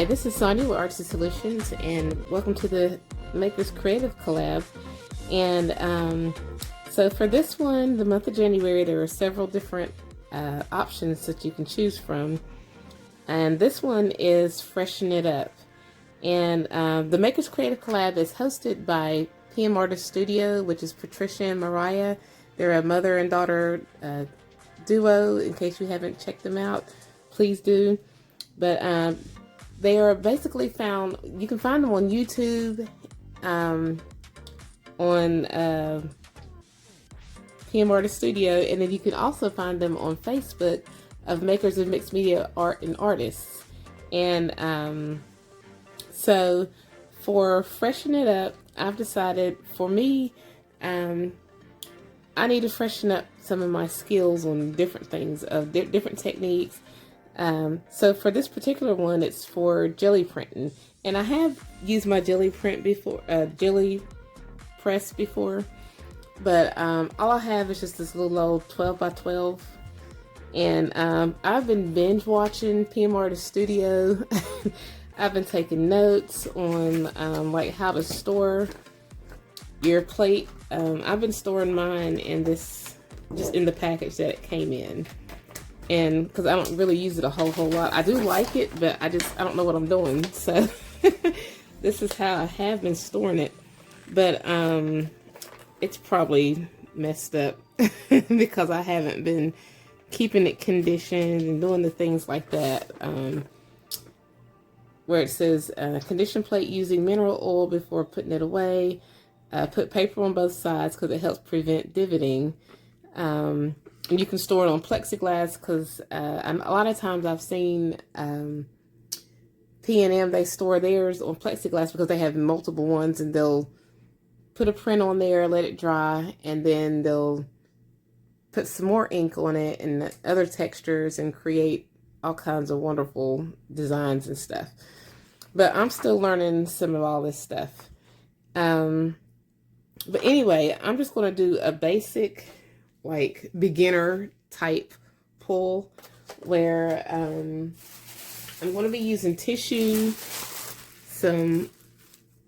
Hi, this is Sonia with Arts and Solutions, and welcome to the Makers Creative Collab. And so for this one, the month of January, there are several different options that you can choose from. And this one is Freshen It Up. And the Makers Creative Collab is hosted by PM Artist Studio, which is Patricia and Mariah. They're a mother and daughter duo. In case you haven't checked them out, please do. But they are basically found, you can find them on YouTube, on PM Artist Studio, and then you can also find them on Facebook of Makers of Mixed Media Art and Artists. And so for Freshen It Up, I've decided for me, I need to freshen up some of my skills on different things, of different techniques. So for this particular one, it's for Geli printing, and I have used my Geli print before, Geli press before, but all I have is just this little old 12 by 12, and I've been binge watching PM Artist Studio. I've been taking notes on like how to store your plate. I've been storing mine in this, just in the package that it came in. And because I don't really use it a whole lot. I do like it, but I don't know what I'm doing. So this is how I have been storing it. But it's probably messed up because I haven't been keeping it conditioned and doing the things like that. Where it says condition plate using mineral oil before putting it away. Put paper on both sides because it helps prevent divoting. And you can store it on plexiglass because a lot of times I've seen P&M, they store theirs on plexiglass because they have multiple ones, and they'll put a print on there, let it dry, and then they'll put some more ink on it and other textures and create all kinds of wonderful designs and stuff. But I'm still learning some of all this stuff. But anyway, I'm just going to do a basic, like, beginner type pull where I'm going to be using tissue, some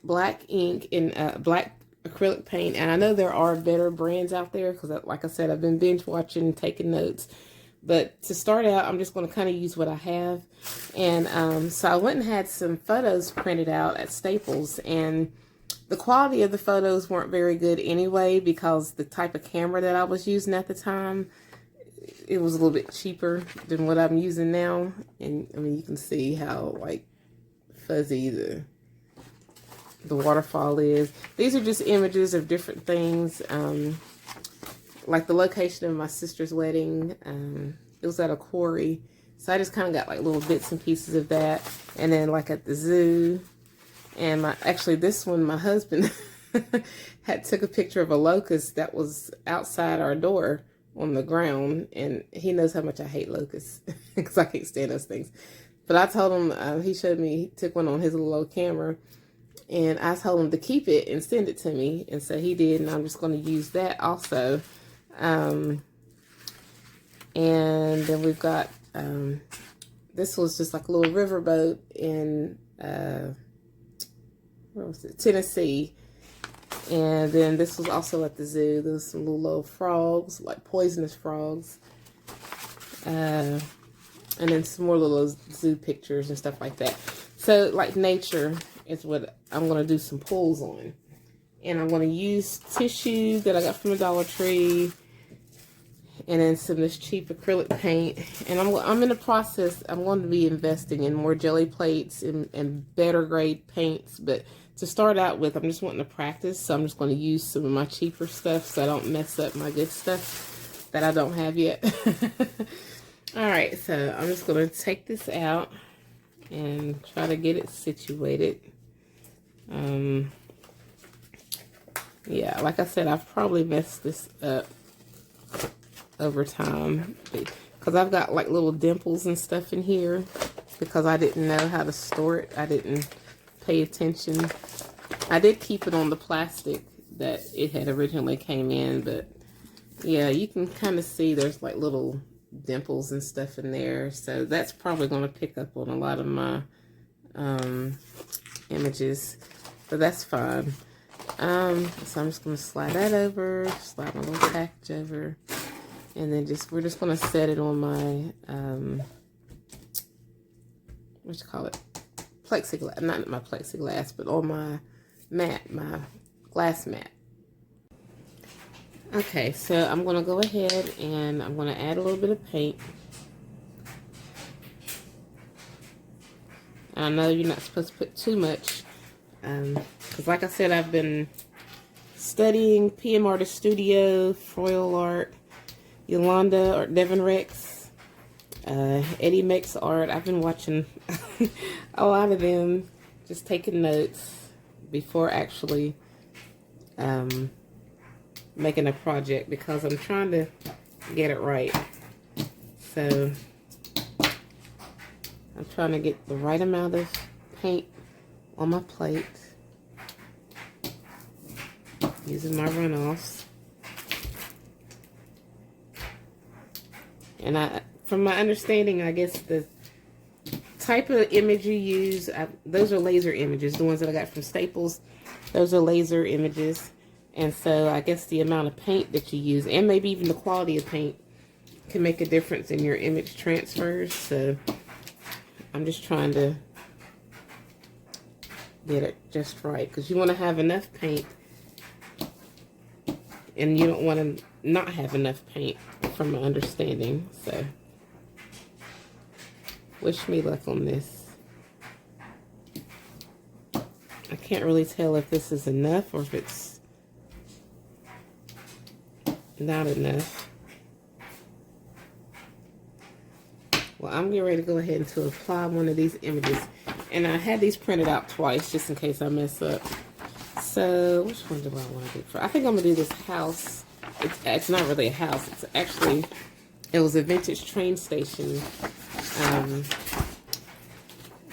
black ink, and black acrylic paint. And I know there are better brands out there because, like I said, I've been binge watching, taking notes. But to start out, I'm just going to kind of use what I have. And so I went and had some photos printed out at Staples, and the quality of the photos weren't very good anyway because the type of camera that I was using at the time, it was a little bit cheaper than what I'm using now. And I mean, you can see how like fuzzy the waterfall is. These are just images of different things. Like the location of my sister's wedding, it was at a quarry. So I just kind of got like little bits and pieces of that. And then like at the zoo. And actually this one, my husband took a picture of a locust that was outside our door on the ground. And he knows how much I hate locusts because I can't stand those things. But I told him, he showed me, he took one on his little old camera. And I told him to keep it and send it to me. And so he did, and I'm just going to use that also. And then we've got, this was just like a little riverboat in, where was it? Tennessee. And then this was also at the zoo. There was some little frogs, like poisonous frogs. And then some more little zoo pictures and stuff like that. So like nature is what I'm going to do some pulls on. And I'm going to use tissue that I got from the Dollar Tree. And then some of this cheap acrylic paint. And I'm in the process, I'm going to be investing in more Geli plates and better grade paints. But to start out with, I'm just wanting to practice. So I'm just going to use some of my cheaper stuff so I don't mess up my good stuff that I don't have yet. Alright, so I'm just going to take this out and try to get it situated. Yeah, like I said, I've probably messed this up over time because I've got like little dimples and stuff in here because I didn't know how to store it. I didn't pay attention. I did keep it on the plastic that it had originally came in, but yeah, you can kind of see there's like little dimples and stuff in there, so that's probably going to pick up on a lot of my images, but that's fine. So I'm just going to slide that over, slide my little package over, and then we're just going to set it on my, what you call it? Plexiglass, not my plexiglass, but on my mat, my glass mat. Okay, so I'm going to go ahead and I'm going to add a little bit of paint. I know you're not supposed to put too much, because like I said, I've been studying PM Artist Studio, Foil Art, Yolanda or Devin Rex, Eddie Makes Art. I've been watching a lot of them, just taking notes before actually making a project, because I'm trying to get it right. So I'm trying to get the right amount of paint on my plate using my runoffs. And from my understanding, I guess the type of image you use, those are laser images. The ones that I got from Staples, those are laser images. And so I guess the amount of paint that you use, and maybe even the quality of paint, can make a difference in your image transfers. So I'm just trying to get it just right, because you want to have enough paint and you don't want to not have enough paint, from my understanding. So wish me luck on this. I can't really tell if this is enough or if it's not enough. Well, I'm getting ready to go ahead and to apply one of these images. And I had these printed out twice just in case I mess up. So, which one do I want to do for? I think I'm going to do this house. It's not really a house. It's actually, it was a vintage train station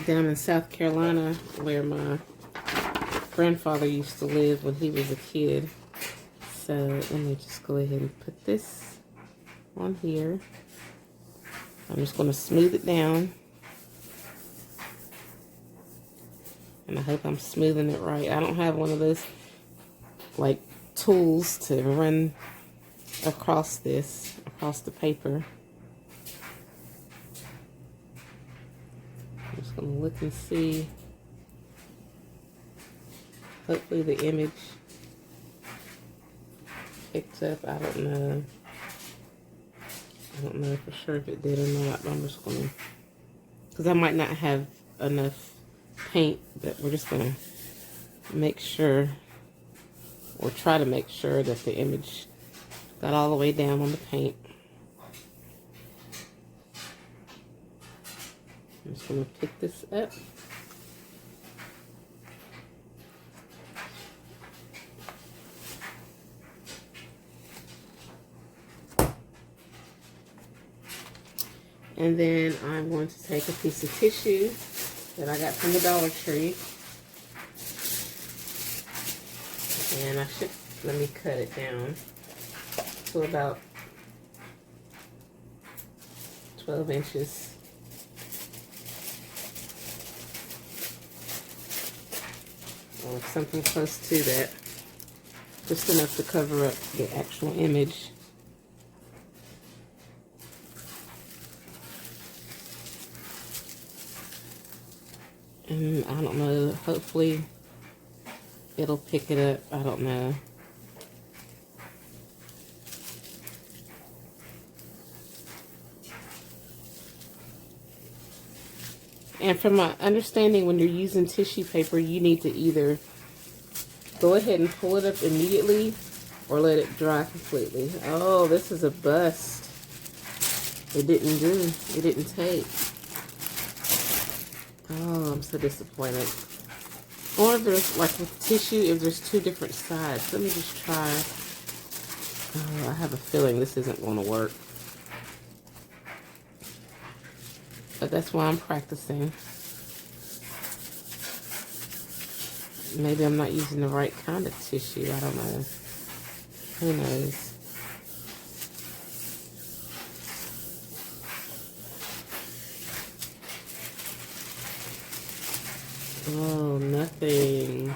down in South Carolina where my grandfather used to live when he was a kid. So, let me just go ahead and put this on here. I'm just going to smooth it down. And I hope I'm smoothing it right. I don't have one of those, like, tools to run across the paper. I'm just going to look and see. Hopefully the image picked up. I don't know. I don't know for sure if it did or not, but I'm just going to, because I might not have enough paint, but we're just going to make sure, or try to make sure, that the image got all the way down on the paint. I'm just going to pick this up. And then I'm going to take a piece of tissue that I got from the Dollar Tree. And let me cut it down to about 12 inches. Or something close to that. Just enough to cover up the actual image. And I don't know, hopefully it'll pick it up. I don't know. And from my understanding, when you're using tissue paper, you need to either go ahead and pull it up immediately or let it dry completely. Oh, this is a bust. It didn't take. Oh, I'm so disappointed. Or if there's, like with tissue, if there's two different sides. Let me just try. Oh, I have a feeling this isn't going to work. But that's why I'm practicing. Maybe I'm not using the right kind of tissue. I don't know. Who knows? Oh, nothing.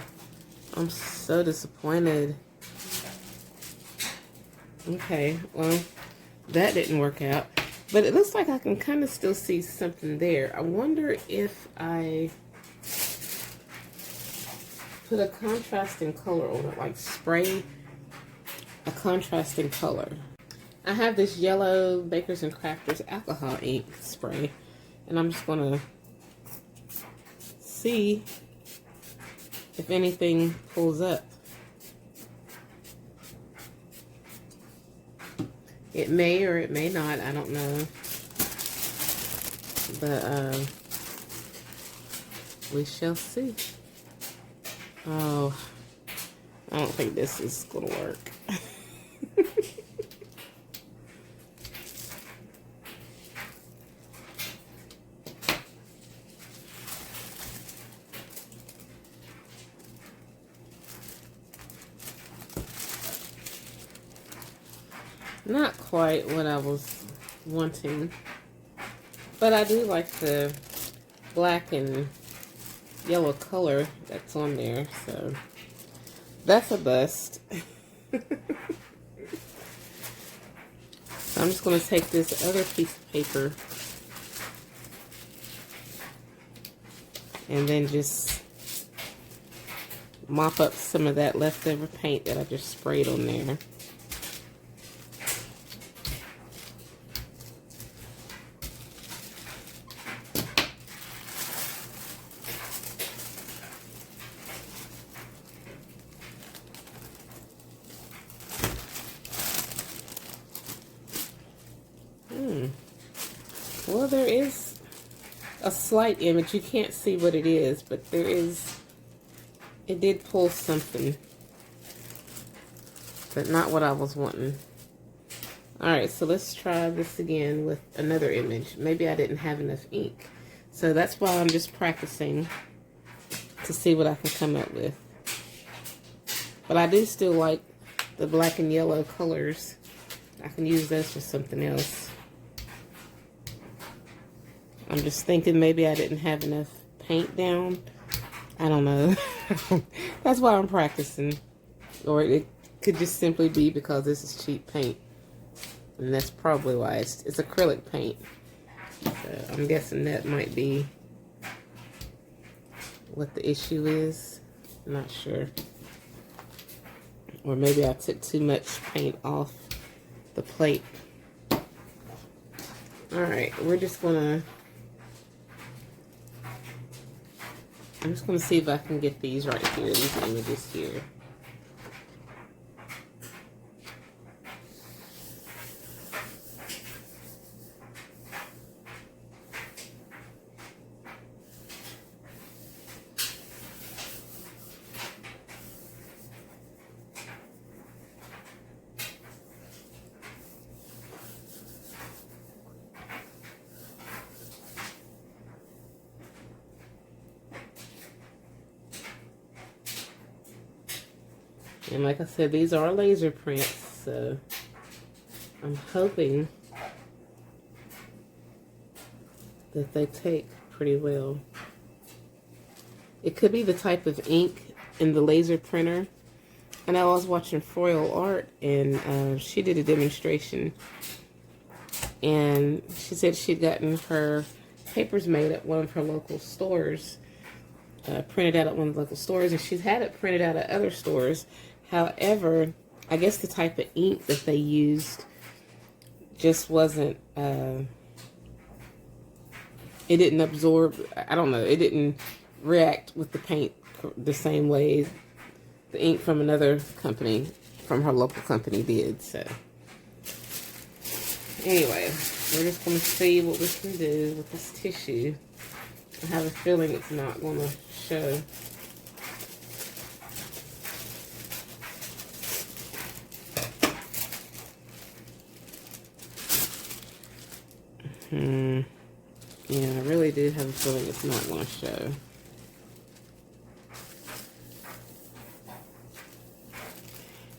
I'm so disappointed. Okay, well, that didn't work out. But it looks like I can kind of still see something there. I wonder if I put a contrasting color on it, like spray a contrasting color. I have this yellow Bakers and Crafters alcohol ink spray, and I'm just gonna see if anything pulls up. It may or it may not, I don't know. But we shall see. Oh, I don't think this is gonna work. Not quite what I was wanting, but I do like the black and yellow color that's on there, so that's a bust. So I'm just going to take this other piece of paper and then just mop up some of that leftover paint that I just sprayed on there. Well, there is a slight image. You can't see what it is, but there is, it did pull something, but not what I was wanting. Alright, so let's try this again with another image. Maybe I didn't have enough ink. So that's why I'm just practicing to see what I can come up with. But I do still like the black and yellow colors. I can use those for something else. I'm just thinking maybe I didn't have enough paint down. I don't know. That's why I'm practicing. Or it could just simply be because this is cheap paint. And that's probably why. It's acrylic paint. So I'm guessing that might be what the issue is. I'm not sure. Or maybe I took too much paint off the plate. Alright, we're just gonna... I'm just going to see if I can get these right here, these images here. And like I said, these are laser prints, so I'm hoping that they take pretty well. It could be the type of ink in the laser printer. And I was watching Foil Art, and she did a demonstration. And she said she'd gotten her papers made at one of her local stores, printed out at one of the local stores, and she's had it printed out at other stores. However, I guess the type of ink that they used just wasn't, it didn't absorb, I don't know, it didn't react with the paint the same way the ink from another company, from her local company did. So anyway, we're just going to see what we can do with this tissue. I have a feeling it's not going to show. Yeah, I really do have a feeling it's not going to show.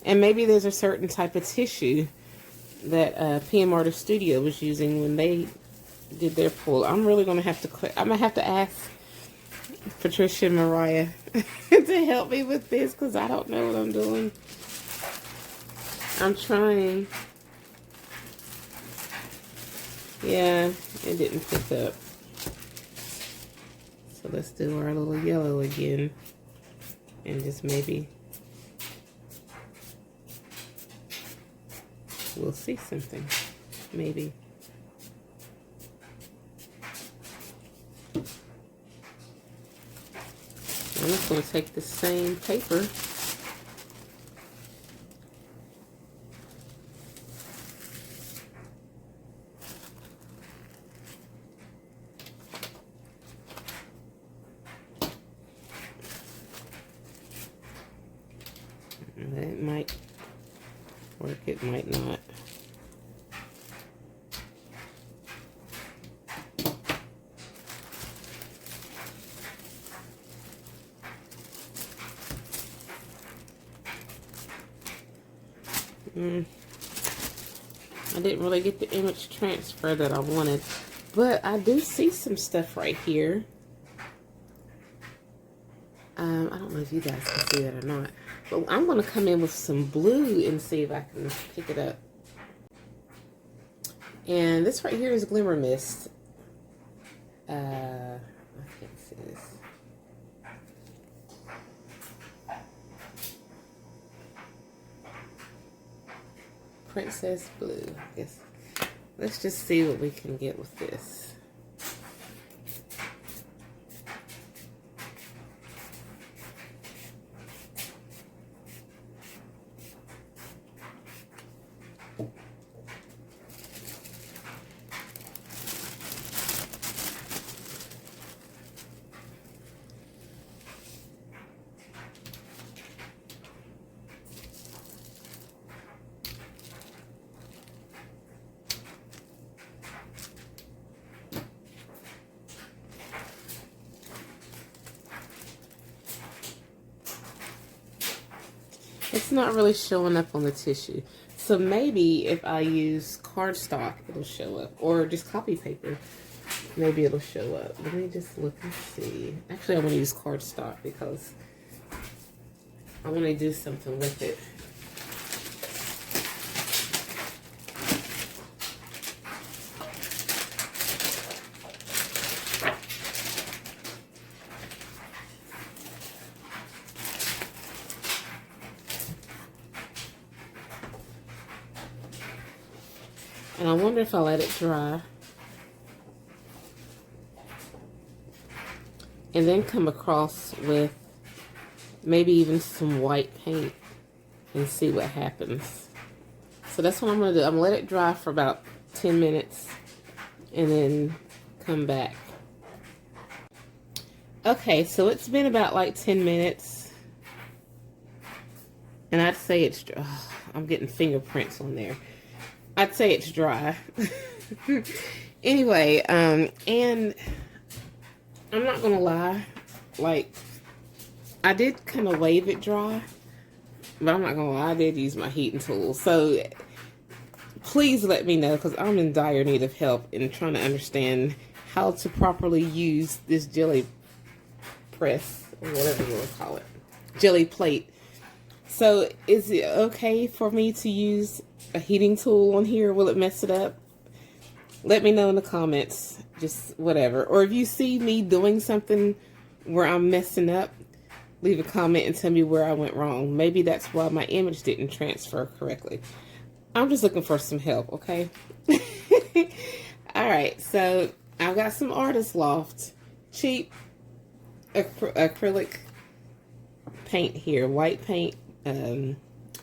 And maybe there's a certain type of tissue that PM Artist Studio was using when they did their pull. I'm really going to have to, I'm going to have to ask Patricia and Mariah to help me with this because I don't know what I'm doing. I'm trying. Yeah, it didn't pick up. So let's do our little yellow again. And just maybe we'll see something. Maybe. I'm just going to take the same paper it might work, it might not. I didn't really get the image transfer that I wanted, but I do see some stuff right here. I don't know if you guys can see that or not, but I'm going to come in with some blue and see if I can pick it up. And this right here is Glimmer Mist. I can't see this. Princess Blue. I guess. Let's just see what we can get with this. It's not really showing up on the tissue. So maybe if I use cardstock, it'll show up. Or just copy paper, maybe it'll show up. Let me just look and see. Actually, I want to use cardstock because I want to do something with it. And I wonder if I let it dry and then come across with maybe even some white paint and see what happens. So that's what I'm going to do. I'm going to let it dry for about 10 minutes and then come back. Okay, so it's been about like 10 minutes. And I'd say it's, I'm getting fingerprints on there. I'd say it's dry. Anyway, and I'm not gonna lie, like, I did kind of wave it dry, but I'm not gonna lie, I did use my heating tool. So please let me know, because I'm in dire need of help in trying to understand how to properly use this jelly press, or whatever you want to call it, jelly plate. So is it okay for me to use a heating tool on here? Will it mess it up? Let me know in the comments, just whatever. Or if you see me doing something where I'm messing up, leave a comment and tell me where I went wrong. Maybe that's why my image didn't transfer correctly. I'm just looking for some help, okay? Alright, so I've got some Artist Loft cheap acrylic paint here, white paint.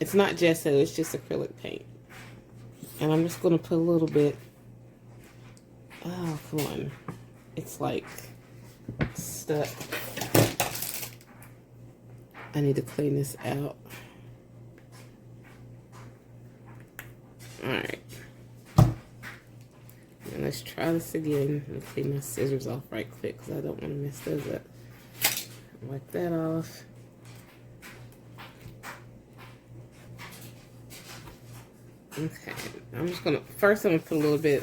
It's not gesso, it's just acrylic paint. And I'm just going to put a little bit. Oh, come on. It's like stuck. I need to clean this out. Alright. And let's try this again. Let me clean my scissors off right quick because I don't want to mess those up. Wipe that off. Okay, I'm just gonna, first I'm gonna put a little bit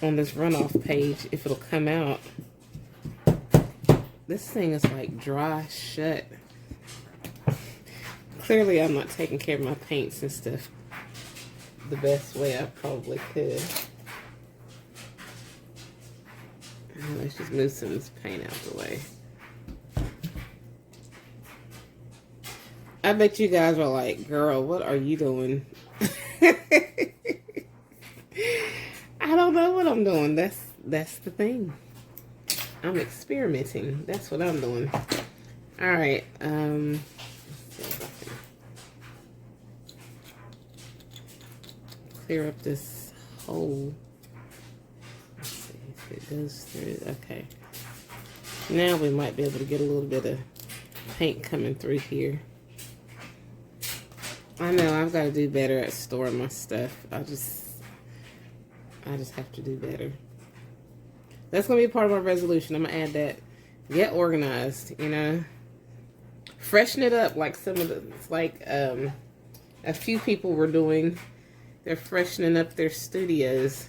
on this runoff page if it'll come out. This thing is like dry shut. Clearly I'm not taking care of my paints and stuff the best way I probably could. Let's just move some of this paint out the way. I bet you guys are like, girl, what are you doing? I don't know what I'm doing. That's the thing. I'm experimenting. That's what I'm doing. All right. Let's see if I can clear up this hole. Let's see if it goes through. Okay. Now we might be able to get a little bit of paint coming through here. I know I've got to do better at storing my stuff. I just have to do better. That's going to be part of my resolution. I'm going to add that. Get organized, you know. Freshen it up like some of the, like a few people were doing. They're freshening up their studios.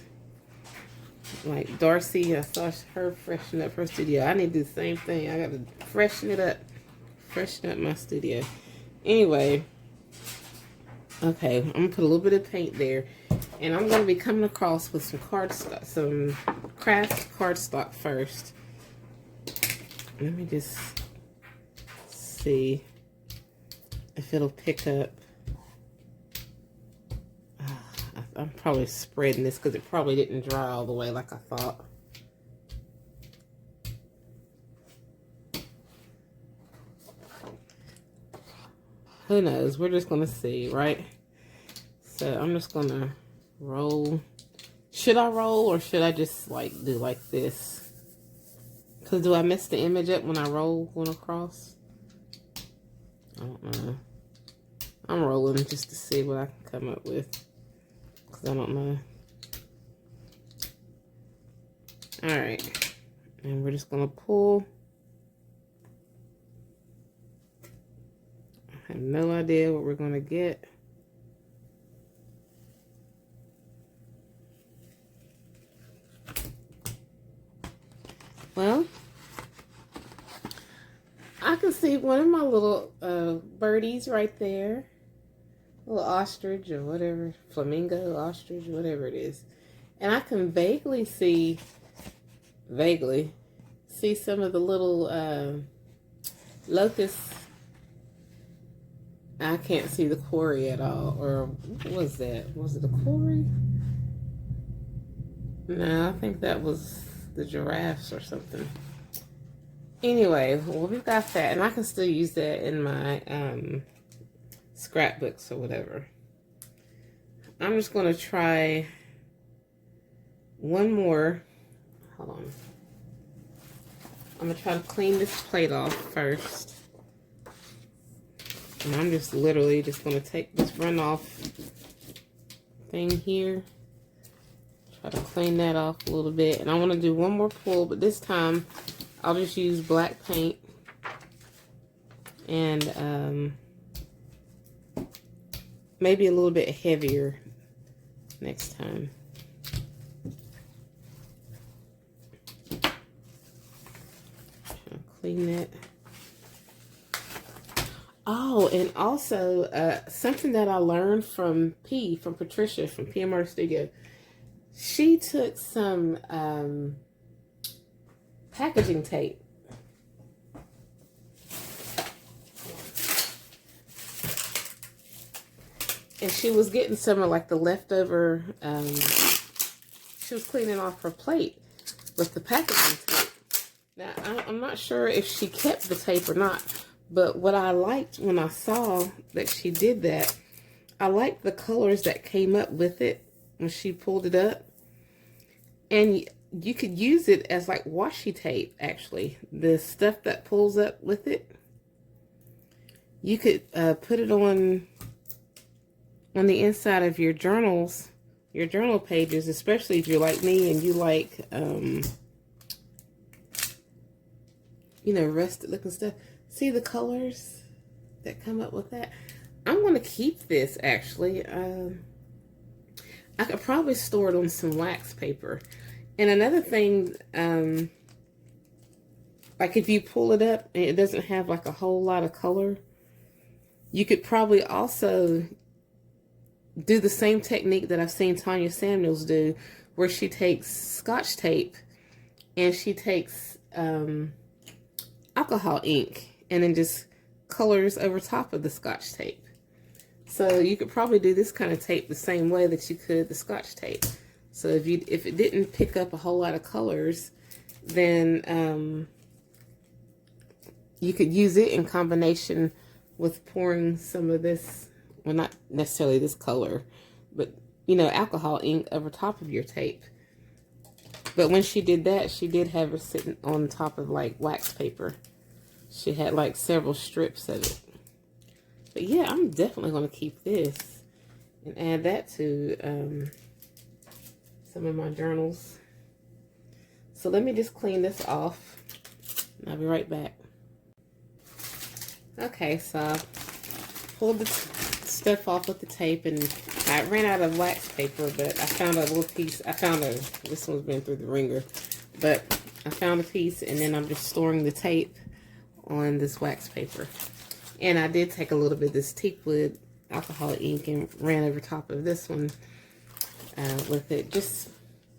Like Darcy, I saw her freshen up her studio. I need to do the same thing. I got to freshen it up. Freshen up my studio. Anyway. Okay, I'm going to put a little bit of paint there. And I'm going to be coming across with some cardstock, some craft cardstock first. Let me just see if it'll pick up. I'm probably spreading this because it probably didn't dry all the way like I thought. Who knows? We're just going to see, right? So I'm just going to roll. Should I roll or should I just like do like this? Because do I mess the image up when I roll going across? I don't know. I'm rolling just to see what I can come up with. Because I don't know. Alright. And we're just going to pull. I have no idea what we're going to get. Well, I can see one of my little birdies right there. A little ostrich or whatever. Flamingo, ostrich, whatever it is. And I can vaguely see some of the little locusts. I can't see the quarry at all. Or what was that? Was it a quarry? No, I think that was the giraffes or something. Anyway, well, we've got that. And I can still use that in my scrapbooks or whatever. I'm just going to try one more. Hold on. I'm going to try to clean this plate off first. And I'm just literally just going to take this runoff thing here. Try to clean that off a little bit. And I want to do one more pull, but this time I'll just use black paint. And maybe a little bit heavier next time. Clean that. Oh, and also something that I learned from Patricia from PMR Studio. She took some packaging tape. And she was getting some of like the leftover, she was cleaning off her plate with the packaging tape. Now, I'm not sure if she kept the tape or not, but what I liked when I saw that she did that, I liked the colors that came up with it when she pulled it up. And you could use it as like washi tape, actually. The stuff that pulls up with it. You could put it on the inside of your journals, your journal pages, especially if you're like me and you like, you know, rusted looking stuff. See the colors that come up with that? I'm going to keep this, actually. I could probably store it on some wax paper. And another thing, like if you pull it up and it doesn't have like a whole lot of color, you could probably also do the same technique that I've seen Tanya Samuels do, where she takes Scotch tape and she takes alcohol ink and then just colors over top of the Scotch tape. So you could probably do this kind of tape the same way that you could the Scotch tape. So if it didn't pick up a whole lot of colors, then you could use it in combination with pouring some of this, well, not necessarily this color, but, you know, alcohol ink over top of your tape. But when she did that, she did have it sitting on top of like wax paper. She had like several strips of it. But yeah, I'm definitely going to keep this and add that to some of my journals. So let me just clean this off and I'll be right back. Okay, so I pulled the stuff off with the tape and I ran out of wax paper, but I found a little piece. This one's been through the ringer, but I found a piece and then I'm just storing the tape on this wax paper. And I did take a little bit of this teakwood alcohol ink and ran over top of this one with it, just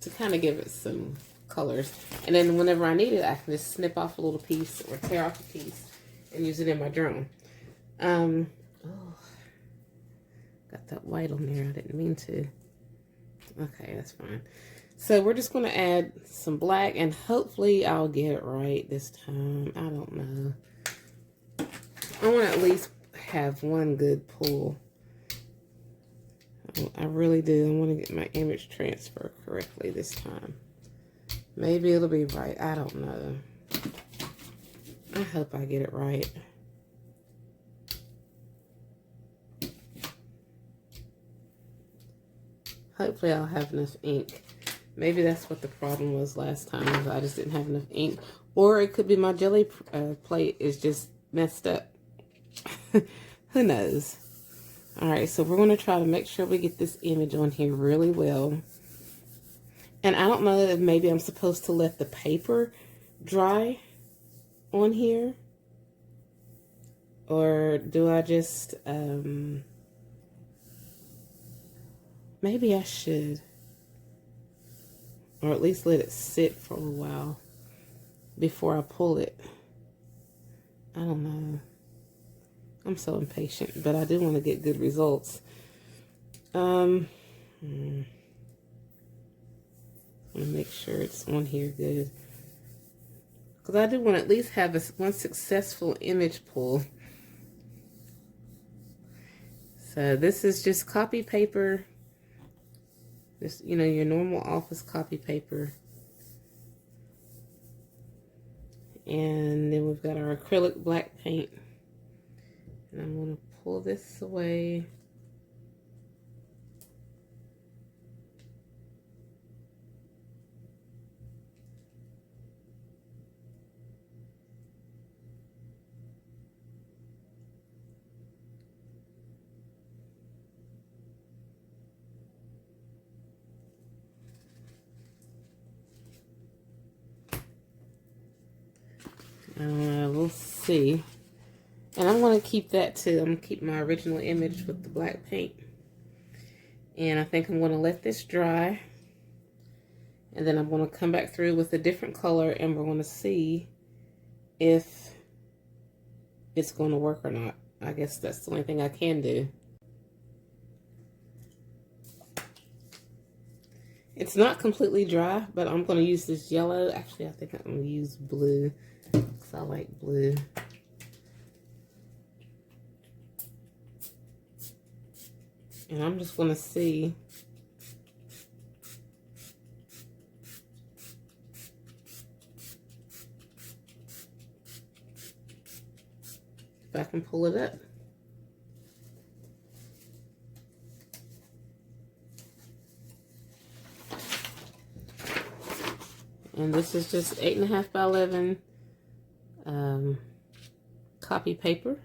to kind of give it some colors. And then whenever I need it, I can just snip off a little piece or tear off a piece and use it in my journal. Oh, got that white on there. I didn't mean to. Okay, that's fine. So we're just going to add some black, and hopefully I'll get it right this time. I don't know. I want to at least have one good pull. I really do. I want to get my image transfer correctly this time. Maybe it'll be right. I don't know. I hope I get it right. Hopefully I'll have enough ink. Maybe that's what the problem was last time, is I just didn't have enough ink. Or it could be my Geli plate is just messed up. Who knows? Alright, so we're going to try to make sure we get this image on here really well. And I don't know if maybe I'm supposed to let the paper dry on here, or do I just maybe I should, or at least let it sit for a while before I pull it. I don't know. I'm so impatient, but I do want to get good results. Want to make sure it's on here good, because I do want to at least have one successful image pull. So this is just copy paper, just, you know, your normal office copy paper. And then we've got our acrylic black paint. And I'm going to pull this away. We'll see. And I'm going to keep that too. I'm going to keep my original image with the black paint. And I think I'm going to let this dry. And then I'm going to come back through with a different color, and we're going to see if it's going to work or not. I guess that's the only thing I can do. It's not completely dry, but I'm going to use this yellow. Actually, I think I'm going to use blue, because I like blue. And I'm just going to see if I can pull it up. And this is just 8.5 by 11 copy paper.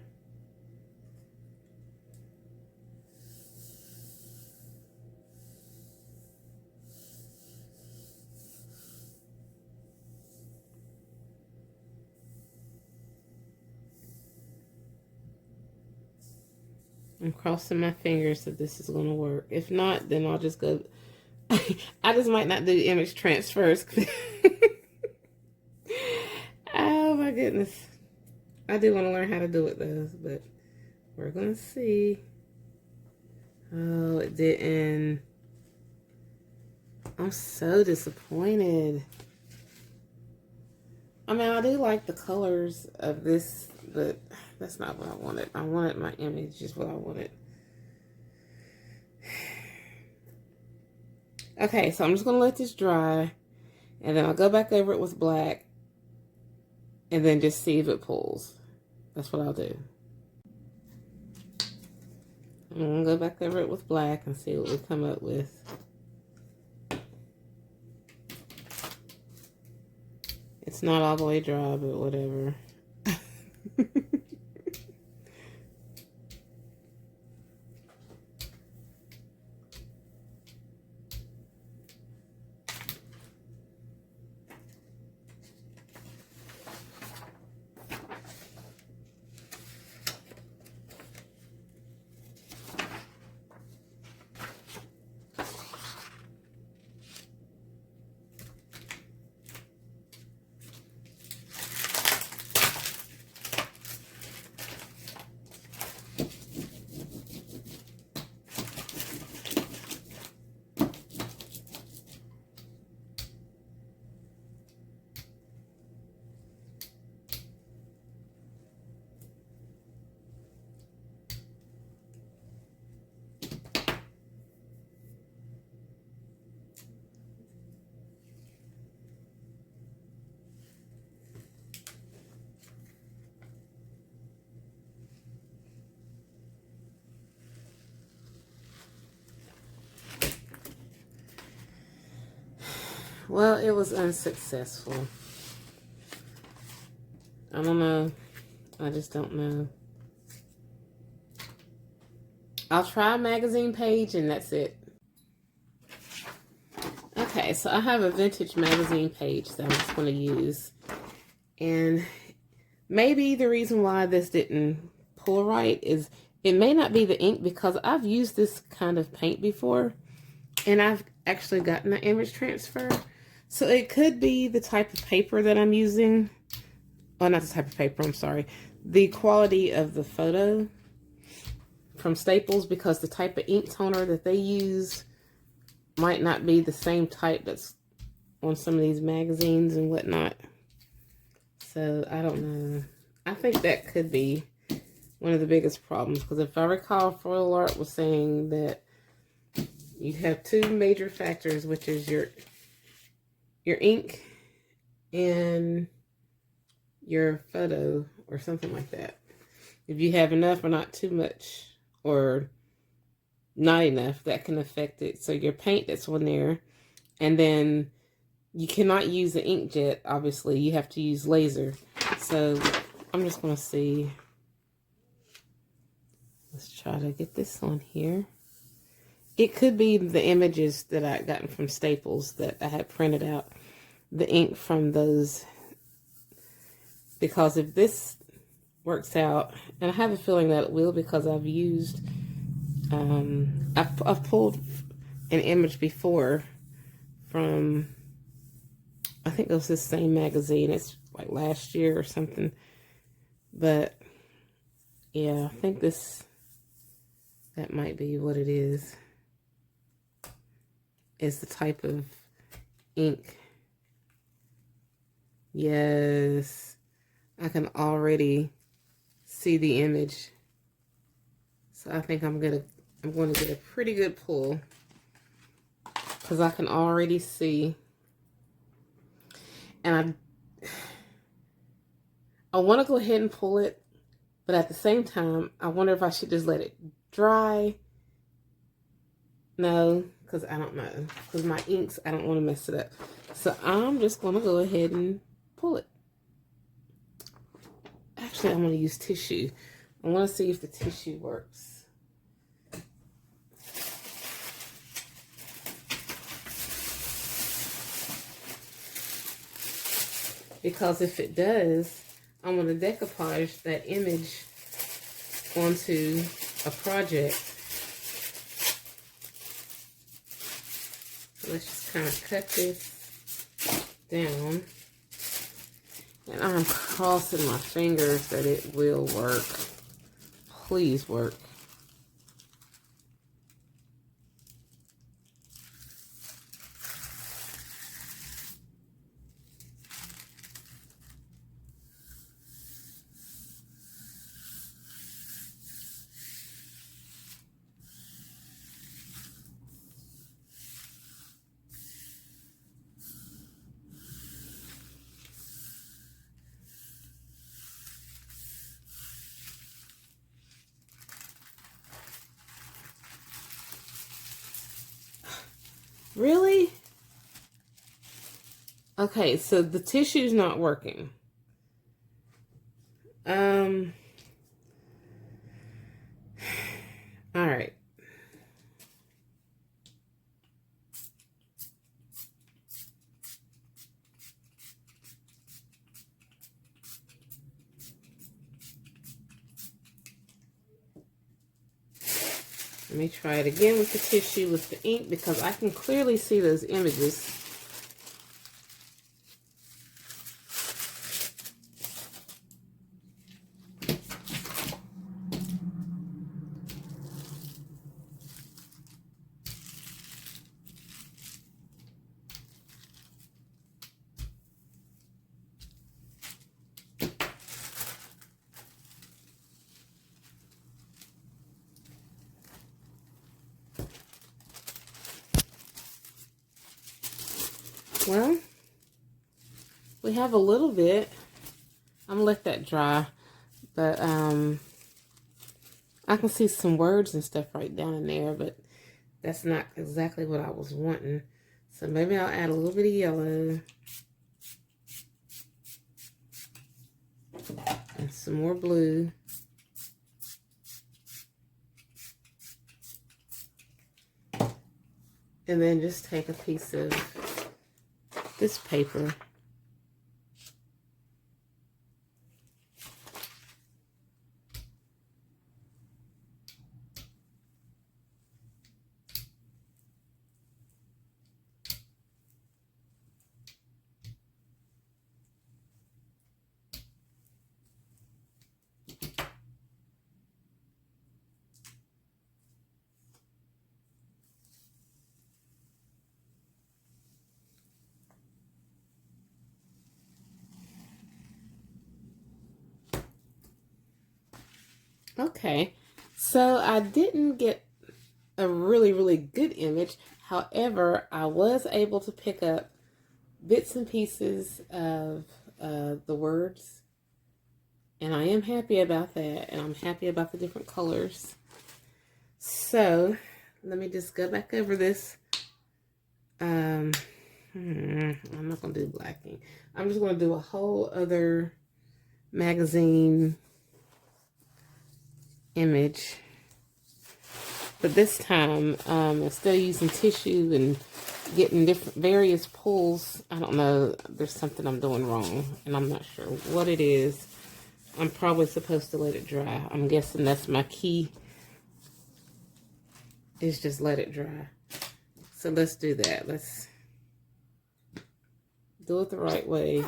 I'm crossing my fingers that this is going to work. If not, then I'll just go. I just might not do image transfers. Oh my goodness. I do want to learn how to do it though, but we're going to see. Oh, it didn't. I'm so disappointed. I mean, I do like the colors of this, but that's not what I wanted. I wanted my image is what I wanted. Okay, so I'm just going to let this dry, and then I'll go back over it with black, and then just see if it pulls. That's what I'll do. I'm going to go back over it with black and see what we come up with. It's not all the way dry, but whatever. Well, it was unsuccessful. I don't know. I just don't know. I'll try a magazine page and that's it. Okay, so I have a vintage magazine page that I'm just going to use. And maybe the reason why this didn't pull right is it may not be the ink, because I've used this kind of paint before and I've actually gotten an image transfer. So it could be the type of paper that I'm using. Oh, not the type of paper, I'm sorry. The quality of the photo from Staples, because the type of ink toner that they use might not be the same type that's on some of these magazines and whatnot. So I don't know. I think that could be one of the biggest problems, because if I recall, Foil Art was saying that you have two major factors, which is your ink and your photo or something like that. If you have enough or not too much or not enough, that can affect it. So your paint that's on there, and then you cannot use the inkjet, obviously. You have to use laser. So I'm just going to see. Let's try to get this on here. It could be the images that I gotten from Staples that I had printed out, the ink from those. Because if this works out, and I have a feeling that it will, because I've used, I've pulled an image before from, I think it was this same magazine. It's like last year or something. But yeah, I think that might be what it is the type of ink. Yes, I can already see the image. So I think I'm going to get a pretty good pull, because I can already see. And I want to go ahead and pull it, but at the same time, I wonder if I should just let it dry. No, because I don't know. Because my inks, I don't want to mess it up. So I'm just going to go ahead and pull it. Actually, I'm going to use tissue. I want to see if the tissue works. Because if it does, I'm going to decoupage that image onto a project. So let's just kind of cut this down. And I'm crossing my fingers that it will work. Please work. Really? Okay, so the tissue's not working. All right. Let me try it again with the tissue with the ink because I can clearly see those images. Well, we have a little bit. I'm gonna let that dry, but I can see some words and stuff right down in there, but that's not exactly what I was wanting. So maybe I'll add a little bit of yellow and some more blue. And then just take a piece of this paper. Okay, so I didn't get a really good image. However, I was able to pick up bits and pieces of the words, and I am happy about that, and I'm happy about the different colors. So let me just go back over this. I'm not gonna do blacking. I'm just gonna do a whole other magazine image, but this time instead of using tissue and getting different various pulls, I don't know, there's something I'm doing wrong and I'm not sure what it is. I'm probably supposed to let it dry. I'm guessing that's my key, is just let it dry. So let's do that. Let's do it the right way.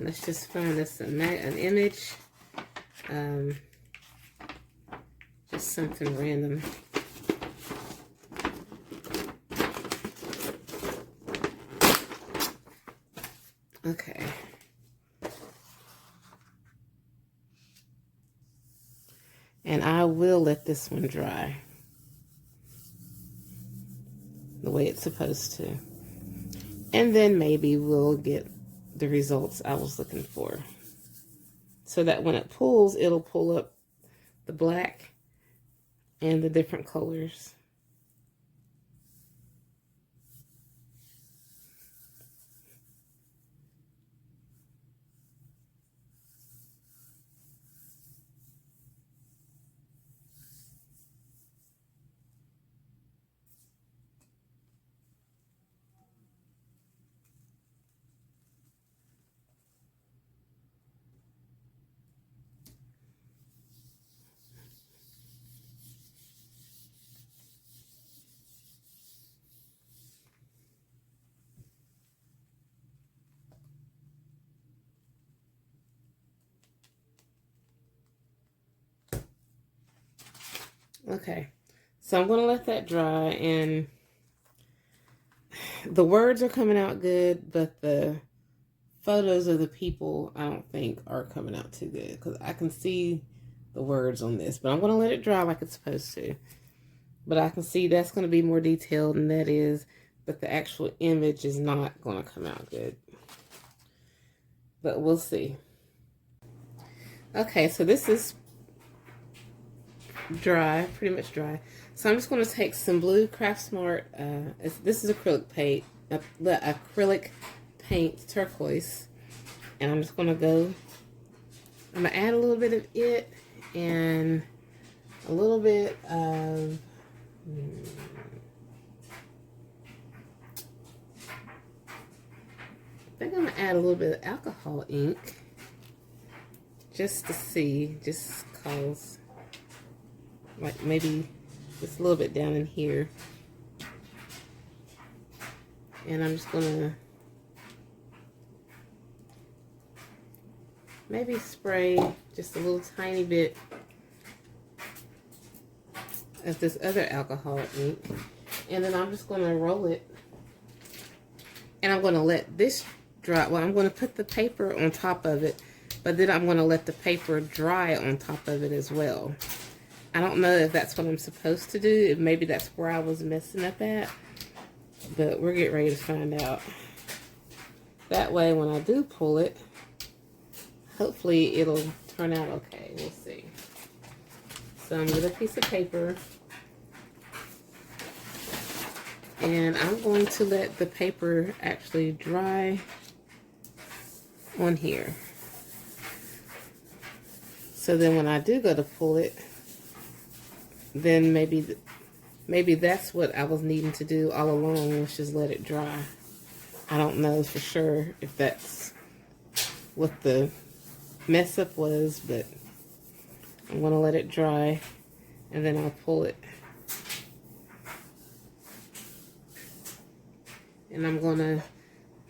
Let's just find us an image, just something random. Okay. And I will let this one dry the way it's supposed to. And then maybe we'll get the results I was looking for. So that when it pulls, it'll pull up the black and the different colors. Okay, so I'm going to let that dry, and the words are coming out good, but the photos of the people I don't think are coming out too good, because I can see the words on this, but I'm going to let it dry like it's supposed to. But I can see that's going to be more detailed than that is, but the actual image is not going to come out good. But we'll see. Okay, so this is dry, pretty much dry. So I'm just going to take some blue Craft Smart. This is acrylic paint, turquoise, and I'm just going to go. I'm going to add a little bit of it and a little bit of I think I'm going to add a little bit of alcohol ink just to see, just cause, like maybe just a little bit down in here. And I'm just going to maybe spray just a little tiny bit of this other alcohol ink. And then I'm just going to roll it. And I'm going to let this dry. Well, I'm going to put the paper on top of it, but then I'm going to let the paper dry on top of it as well. I don't know if that's what I'm supposed to do. If maybe that's where I was messing up at. But we're getting ready to find out. That way, when I do pull it, hopefully it'll turn out okay. We'll see. So I'm going to get a piece of paper. And I'm going to let the paper actually dry on here. So then when I do go to pull it, then maybe that's what I was needing to do all along, was just let it dry. I don't know for sure if that's what the mess up was, but I'm going to let it dry and then I'll pull it. And I'm going to,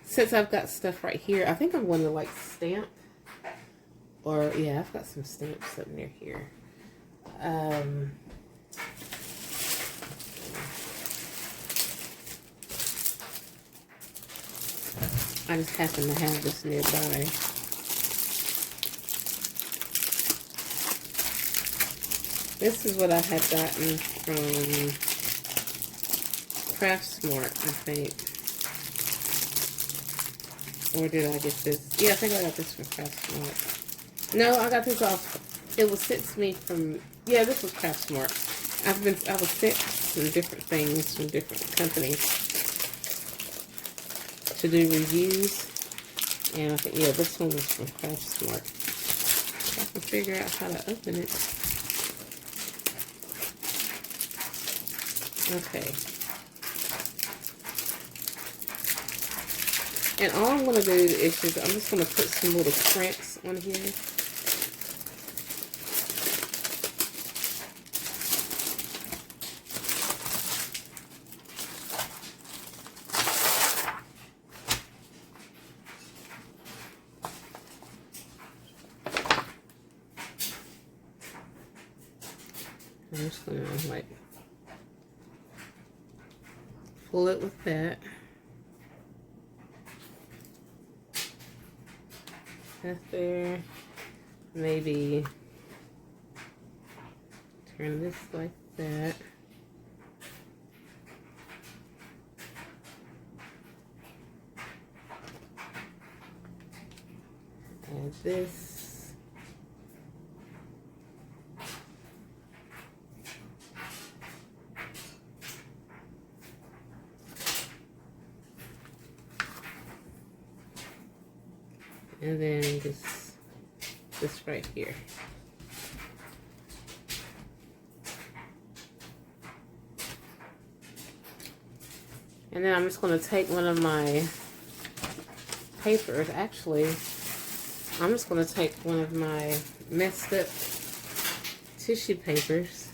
since I've got stuff right here, I think I'm going to like stamp. Or, yeah, I've got some stamps up near here. I just happen to have this nearby. This is what I had gotten from Craft Smart, I think. Or did I get this? Yeah, I think I got this from Craft Smart. No, I got this off. It was sent to me from, yeah, this was Craft Smart. I was sent some different things from different companies to do reviews. And I think, yeah, this one was from Craft Smart. I can figure out how to open it. Okay. And all I'm going to do is I'm just going to put some little prints on here. I'm just going to like pull it with that. That there. Maybe turn this like that. Add this. And then this right here. And then I'm just going to take one of my papers. Actually, I'm just going to take one of my messed up tissue papers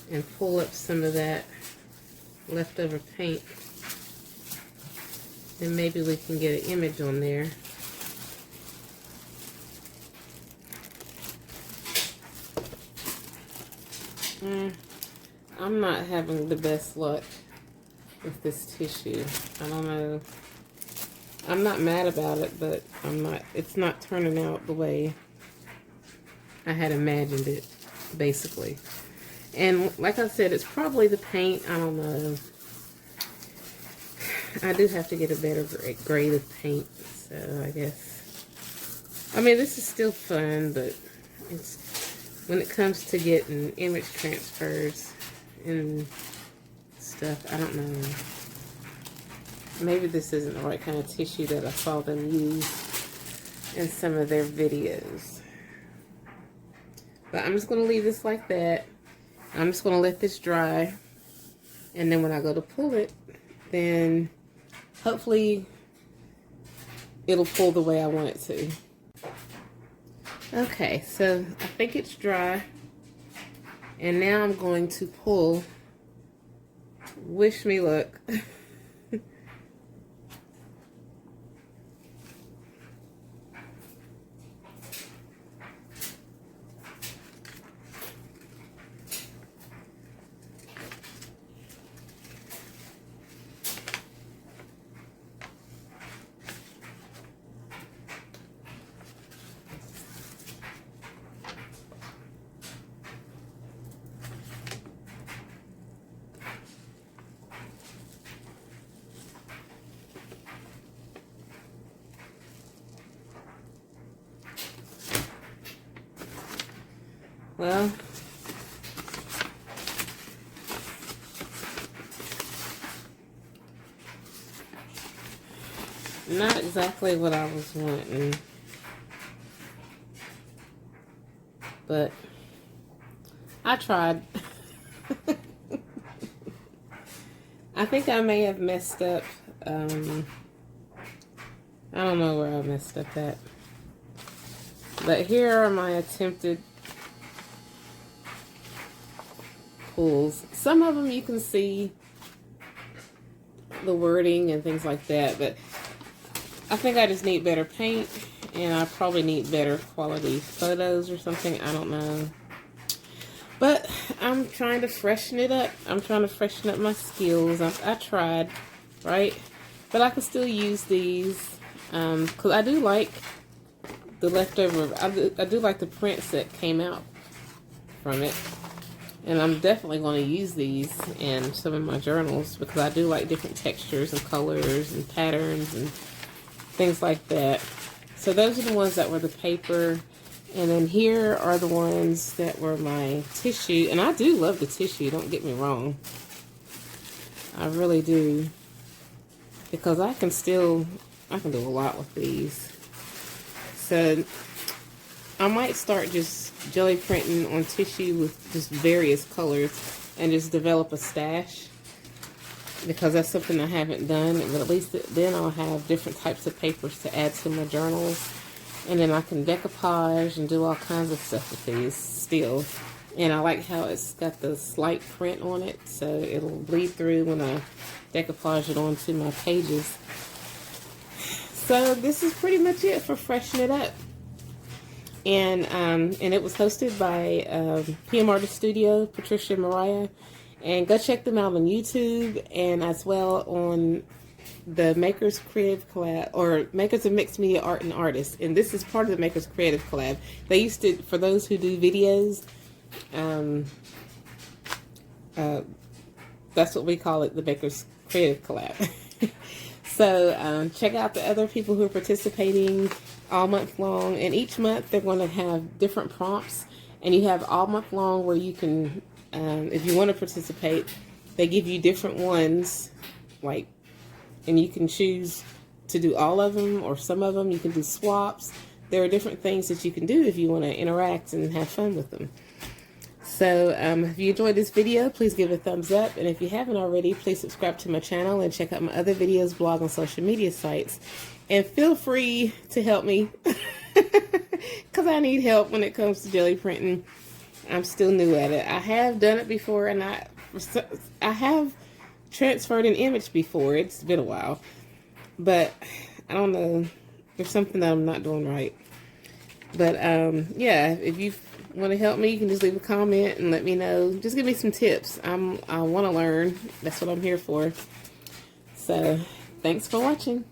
and pull up some of that leftover paint. Then maybe we can get an image on there. I'm not having the best luck with this tissue. I don't know. I'm not mad about it, but it's not turning out the way I had imagined it, basically. And like I said, it's probably the paint. I don't know. I do have to get a better grade of paint, so I guess. I mean, this is still fun, but it's when it comes to getting image transfers and stuff, I don't know. Maybe this isn't the right kind of tissue that I saw them use in some of their videos. But I'm just going to leave this like that. I'm just going to let this dry. And then when I go to pull it, then hopefully it'll pull the way I want it to. Okay, so I think it's dry. And now I'm going to pull. Wish me luck. Well, not exactly what I was wanting, but I tried. I think I may have messed up. I don't know where I messed up at, but here are my attempted pulls. Some of them you can see the wording and things like that, but I think I just need better paint, and I probably need better quality photos or something. I don't know. But I'm trying to freshen it up. I'm trying to freshen up my skills. I tried, right? But I can still use these because I do like the leftover. I do like the prints that came out from it. And I'm definitely going to use these in some of my journals because I do like different textures and colors and patterns and things like that. So those are the ones that were the paper. And then here are the ones that were my tissue. And I do love the tissue, don't get me wrong. I really do. Because I can do a lot with these. So I might start just jelly printing on tissue with just various colors and just develop a stash, because that's something I haven't done. But at least then I'll have different types of papers to add to my journals, and then I can decoupage and do all kinds of stuff with these still. And I like how it's got the slight print on it, so it'll bleed through when I decoupage it onto my pages. So this is pretty much it for Freshen It Up. And it was hosted by PM Artist Studio, Patricia and Mariah. And go check them out on YouTube and as well on the Makers Creative Collab, or Makers of Mixed Media Art and Artists. And this is part of the Makers Creative Collab. They used to, for those who do videos, that's what we call it, the Makers Creative Collab. So check out the other people who are participating all month long, and each month they're going to have different prompts, and you have all month long where you can, if you want to participate, they give you different ones, like, and you can choose to do all of them or some of them. You can do swaps. There are different things that you can do if you want to interact and have fun with them. So if you enjoyed this video, please give it a thumbs up. And if you haven't already, please subscribe to my channel and check out my other videos, blog, and social media sites. And feel free to help me because I need help when it comes to jelly printing. I'm still new at it. I have done it before, and I have transferred an image before. It's been a while. But I don't know. There's something that I'm not doing right. But yeah, if you want to help me, you can just leave a comment and let me know. Just give me some tips. I want to learn. That's what I'm here for. So thanks for watching.